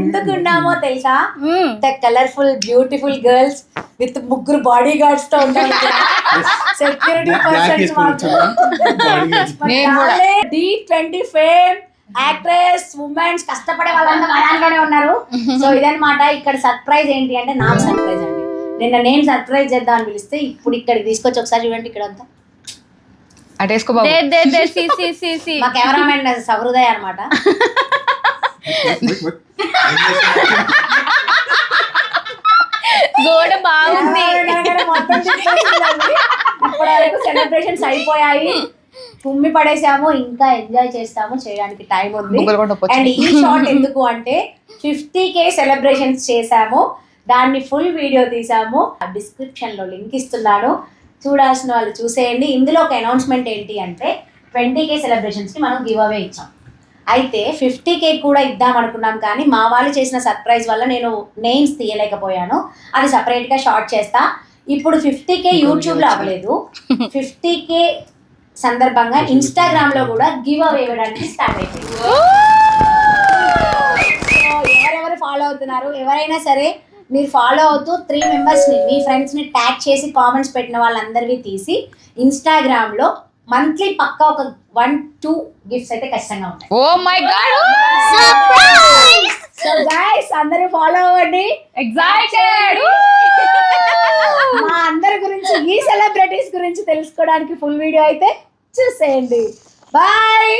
ఎందుకు ఉన్నామో తెలుసా? The colourful beautiful girls with ముగ్గురు బాడీ గార్డ్స్ తో ఉంటాం, security persons. D20 fame actress women's కష్టపడే వాళ్ళంతా మా దాంట్లోనే ఉన్నారు. సో ఇదన్నమాట. ఇక్కడ సర్ప్రైజ్ ఏంటి అంటే నాకు సర్ప్రైజ్ అండి. నిన్న నేను సర్ప్రైజ్ చేద్దాం అని పిలిస్తే ఇప్పుడు ఇక్కడికి తీసుకొచ్చి ఒకసారి చూడండి. ఇక్కడ అంతా మా కెమెరామెన్ సహృదయ అనమాట. గోడ బాగుంది. ఇప్పటివరకు సెలబ్రేషన్స్ అయిపోయాయి, కుమ్మి పడేసాము, ఇంకా ఎంజాయ్ చేస్తాము, చేయడానికి టైం ఉంది. అండ్ ఈ షాట్ ఎందుకు అంటే 50K సెలబ్రేషన్స్ చేసాము, దాన్ని ఫుల్ వీడియో తీసాము. డిస్క్రిప్షన్ లో లింక్ ఇస్తున్నాను, చూడాల్సిన వాళ్ళు చూసేయండి. ఇందులో ఒక అనౌన్స్మెంట్ ఏంటి అంటే 20K సెలబ్రేషన్స్ కి మనం గివ్ అవే ఇచ్చాం. అయితే 50K కూడా ఇద్దాం అనుకున్నాం, కానీ మా వాళ్ళు చేసిన సర్ప్రైజ్ వల్ల నేను నేమ్స్ తీయలేకపోయాను. అది సపరేట్ గా షార్ట్ చేస్తా. ఇప్పుడు 50K యూట్యూబ్ లో అవ్వలేదు, 50K సందర్భంగా ఇన్స్టాగ్రామ్ లో కూడా గివ్ అవే ఇవ్వడానికి స్టార్ట్ అయిపోయింది. ఎవరెవరు ఫాలో అవుతున్నారు, ఎవరైనా సరే మీరు ఫాలో అవుతూ 3 మెంబర్స్ని మీ ఫ్రెండ్స్ని ట్యాగ్ చేసి కామెంట్స్ పెట్టిన వాళ్ళందరివి తీసి ఇన్స్టాగ్రామ్లో మంత్లీ పక్కా ఒక 1-2 గిఫ్ట్స్ అయితే ఖచ్చితంగా ఉంటాయి. Oh my god, so guys అందరూ ఫాలో అవ్వండి. ఎక్సైటెడ్. మా అందరి గురించి, ఈ సెలబ్రిటీస్ గురించి తెలుసుకోవడానికి ఫుల్ వీడియో అయితే చూసేయండి. బాయ్.